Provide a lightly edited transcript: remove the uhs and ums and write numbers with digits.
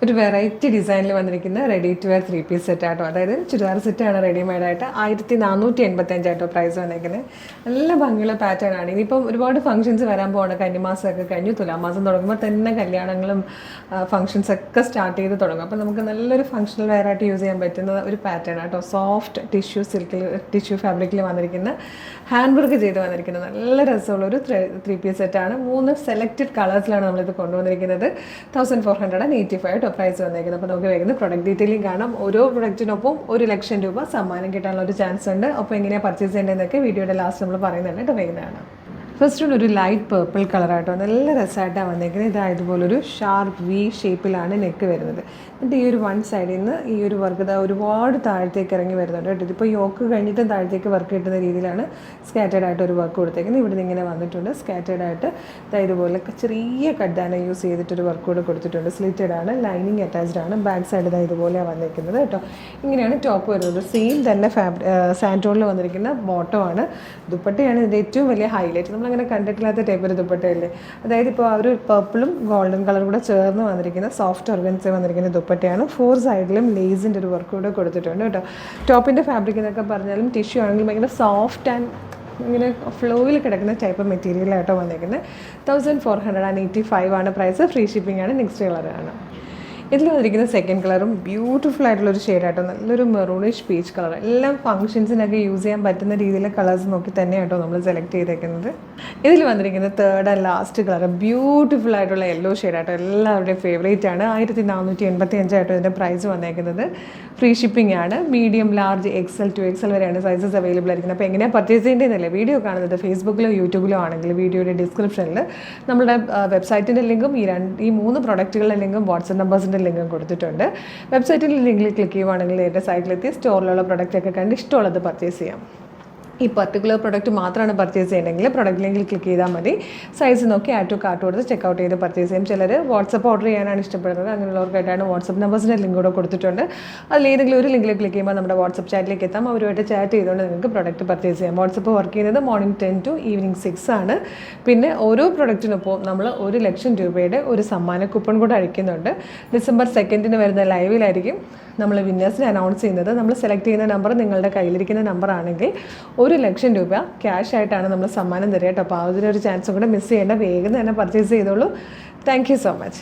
ഒരു വെറൈറ്റി ഡിസൈനിൽ വന്നിരിക്കുന്ന റെഡി ടു വെയർ 3 പീസ് സെറ്റാട്ടോ. അതായത് ചുരിദാർ സെറ്റാണ് റെഡിമെയ്ഡായിട്ട് 1485 പ്രൈസ് വന്നിരിക്കുന്നത്. നല്ല ഭംഗിയുള്ള പാറ്റേൺ ആണ്. ഇനിയിപ്പം ഒരുപാട് ഫംഗ്ഷൻസ് വരാൻ പോകണം. കന്നിമാസമൊക്കെ കഴിഞ്ഞു, തുലാമാസം തുടങ്ങുമ്പോൾ തന്നെ കല്യാണങ്ങളും ഫംഗ്ഷൻസ് ഒക്കെ സ്റ്റാർട്ട് ചെയ്ത് തുടങ്ങും. അപ്പോൾ നമുക്ക് നല്ലൊരു ഫംഗ്ഷണൽ വെയർ ആയിട്ട് യൂസ് ചെയ്യാൻ പറ്റുന്ന ഒരു പാറ്റേൺ ആട്ടോ. സോഫ്റ്റ് ടിഷ്യൂ ഫാബ്രിക്കിൽ വന്നിരിക്കുന്ന ഹാൻഡ് വർക്ക് ചെയ്ത് വന്നിരിക്കുന്ന നല്ല രസമുള്ളൊരു 3 പീസ് സെറ്റാണ്. 3 സെലക്റ്റഡ് കളേഴ്സിലാണ് നമ്മളിത് കൊണ്ടുവന്നിരിക്കുന്നത്. 1485 പ്രൈസ് വന്നിരിക്കുന്നത്. അപ്പോൾ നമുക്ക് വേഗം പ്രൊഡക്റ്റ് ഡീറ്റെയിലിംഗ് കാണാം. ഓരോ പ്രൊഡക്റ്റിനൊപ്പം 1,00,000 രൂപ സമ്മാനം കിട്ടാനുള്ള ഒരു ചാൻസ് ഉണ്ട്. അപ്പോൾ എങ്ങനെയാണ് പർച്ചേസ് ചെയ്യേണ്ടതെന്നൊക്കെ വീഡിയോയുടെ ലാസ്റ്റ് നമ്മൾ പറയുന്നുണ്ട് കേട്ടോ. വേഗം കാണാം. ഫസ്റ്റ് ഒരു ലൈറ്റ് പേർപ്പിൾ കളറായിട്ടോ, നല്ല രസമായിട്ടാണ് വന്നിരിക്കുന്നത്. ഇതായതുപോലൊരു ഷാർപ്പ് വി ഷേപ്പിലാണ് നെക്ക് വരുന്നത്. എന്നിട്ട് ഈ ഒരു വൺ സൈഡിൽ നിന്ന് ഈ ഒരു വർക്ക് ഒരുപാട് താഴത്തേക്ക് ഇറങ്ങി വരുന്നുണ്ട് കേട്ടോ. ഇതിപ്പോൾ യോക്ക് കഴിഞ്ഞിട്ട് താഴത്തേക്ക് വർക്ക് കിട്ടുന്ന രീതിയിലാണ് സ്കാറ്റേഡ് ആയിട്ട് ഒരു വർക്ക് കൊടുത്തേക്കുന്നത്. ഇവിടെ നിന്ന് ഇങ്ങനെ വന്നിട്ടുണ്ട്. സ്കാറ്റേഡ് ആയിട്ട് ഇതുപോലെ ചെറിയ കട്ടാന യൂസ് ചെയ്തിട്ടൊരു വർക്ക് കൂടെ കൊടുത്തിട്ടുണ്ട്. സ്ലിറ്റഡ് ആണ്, ലൈനിങ് അറ്റാച്ച്ഡ് ആണ്. ബാക്ക് സൈഡ് ഇതുപോലെയാണ് വന്നിരിക്കുന്നത് കേട്ടോ. ഇങ്ങനെയാണ് ടോപ്പ് വരുന്നത്. സെയിം തന്നെ സാൻറ്റോണിൽ വന്നിരിക്കുന്ന ബോട്ടമാണ്. ദുപ്പട്ടയാണ് ഇതിൻ്റെ ഏറ്റവും വലിയ ഹൈലൈറ്റ്. നമ്മളങ്ങനെ കണ്ടിട്ടില്ലാത്ത ടൈപ്പ് ഒരു ദുപ്പട്ടയല്ലേ. അതായത് ഇപ്പോൾ ആ ഒരു പർപ്പിളും ഗോൾഡൻ കളർ കൂടെ ചേർന്ന് വന്നിരിക്കുന്ന സോഫ്റ്റ് ഓർഗൻസ് വന്നിരിക്കുന്ന ദുപ്പട്ടയാണ്. 4 സൈഡിലും ലേസിൻ്റെ ഒരു വർക്ക് കൂടെ കൊടുത്തിട്ടുണ്ട് കേട്ടോ. ടോപ്പിൻ്റെ ഫാബ്രിക് എന്നൊക്കെ പറഞ്ഞാലും ടിഷ്യൂ ആണെങ്കിലും ഭയങ്കര സോഫ്റ്റ് ആൻഡ് ഇങ്ങനെ ഫ്ലോയിൽ കിടക്കുന്ന ടൈപ്പ് മെറ്റീരിയലായിട്ടോ വന്നിരിക്കുന്നത്. 1485 ആണ് പ്രൈസ്. ഫ്രീ ഷിപ്പിംഗ് ആണ്. നെക്സ്റ്റ് കളറാണ്. ഇതിൽ വന്നിരിക്കുന്ന സെക്കൻഡ് കളറും ബ്യൂട്ടിഫുൾ ആയിട്ടുള്ളൊരു ഷെയ്ഡായിട്ടോ. നല്ലൊരു മെറൂണിഷ് പീച്ച് കളർ. എല്ലാം ഫംഗ്ഷൻസിനൊക്കെ യൂസ് ചെയ്യാൻ പറ്റുന്ന രീതിയിലെ കളേഴ്സ് നോക്കി തന്നെയാട്ടോ നമ്മൾ സെലക്ട് ചെയ്തേക്കുന്നത്. ഇതിൽ വന്നിരിക്കുന്നത് third and last colour beautiful ആയിട്ടുള്ള യെല്ലോ ഷെയ്ഡായിട്ടോ. എല്ലാവരുടെയും ഫേവറേറ്റ് ആണ്. 1485 ഇതിൻ്റെ പ്രൈസ് വന്നേക്കുന്നത്. ഫ്രീ ഷിപ്പിംഗ് ആണ്. Medium, large, XL to XL വരെയാണ് സൈസസ് അവൈലബിൾ ആയിരിക്കുന്നത്. അപ്പോൾ എങ്ങനെയാണ് പർച്ചേസ് ചെയ്യേണ്ടതെന്നല്ലേ വീഡിയോ കാണുന്നത്. ഫേസ്ബുക്കിലോ യൂട്യൂബിലോ ആണെങ്കിൽ വീഡിയോയുടെ ഡിസ്ക്രിപ്ഷനിൽ നമ്മുടെ വെബ്സൈറ്റിൻ്റെ ലിങ്കും ഈ 3 പ്രൊഡക്റ്റുകളുടെ ലിങ്കും വാട്സപ്പ് നമ്പേഴ്സിൻ്റെ ലിങ്കും കൊടുത്തിട്ടുണ്ട്. വെബ്സൈറ്റിൽ ലിങ്കിൽ ക്ലിക്ക് ചെയ്യുവാണെങ്കിൽ എൻ്റെ സൈറ്റിലെത്തി സ്റ്റോറിലുള്ള പ്രൊഡക്റ്റൊക്കെ കണ്ട് ഇഷ്ടമുള്ളത് പർച്ചേസ് ചെയ്യാം. ഈ പർട്ടിക്കുലർ പ്രൊഡക്റ്റ് മാത്രമാണ് പർച്ചേസ് ചെയ്യണമെങ്കിൽ പ്രൊഡക്റ്റ് ലിങ്കിൽ ക്ലിക്ക് ചെയ്താൽ മതി. സൈസ് നോക്കി ആഡ് ടു കാർട്ട് കൊടുത്ത് ചെക്കൗട്ട് ചെയ്ത് പർച്ചേസ് ചെയ്യും. ചിലർ വാട്സപ്പ് ഓർഡർ ചെയ്യാനാണ് ഇഷ്ടപ്പെടുന്നത്. അങ്ങനെയുള്ളവർക്കായിട്ടാണ് വാട്സപ്പ് നമ്പേഴ്സിൻ്റെ ലിങ്ക് കൂടെ കൊടുത്തിട്ടുണ്ട്. അതിലേതെങ്കിലും ഒരു ലിങ്കിൽ ക്ലിക്ക് ചെയ്യുമ്പോൾ നമ്മുടെ വാട്സപ്പ് ചാറ്റിലേക്ക് എത്താം. അവരുമായിട്ട് ചാറ്റ് ചെയ്തുകൊണ്ട് നിങ്ങൾക്ക് പ്രൊഡക്റ്റ് പർച്ചേസ് ചെയ്യാം. വാട്സപ്പ് വർക്ക് ചെയ്യുന്നത് മോർണിംഗ് 10 to ഈവനിങ് 6 ആണ്. പിന്നെ ഓരോ പ്രൊഡക്റ്റിനൊപ്പം നമ്മൾ 1,00,000 രൂപയുടെ ഒരു സമ്മാന കൂപ്പൺ കൂടെ അടിക്കുന്നുണ്ട്. ഡിസംബർ 2 വരുന്ന ലൈവിലായിരിക്കും നമ്മൾ വിന്നേഴ്സിനെ അനൗൺസ് ചെയ്യുന്നത്. നമ്മൾ സെലക്ട് ചെയ്യുന്ന നമ്പർ നിങ്ങളുടെ കയ്യിലിരിക്കുന്ന നമ്പർ ആണെങ്കിൽ 1,00,000 രൂപ ക്യാഷ് ആയിട്ടാണ് നമ്മൾ സമ്മാനം തരിക കേട്ടോ. അപ്പോൾ അതിനൊരു ചാൻസും കൂടെ മിസ് ചെയ്യേണ്ട. വേഗം തന്നെ പർച്ചേസ് ചെയ്തോളൂ. Thank you so much.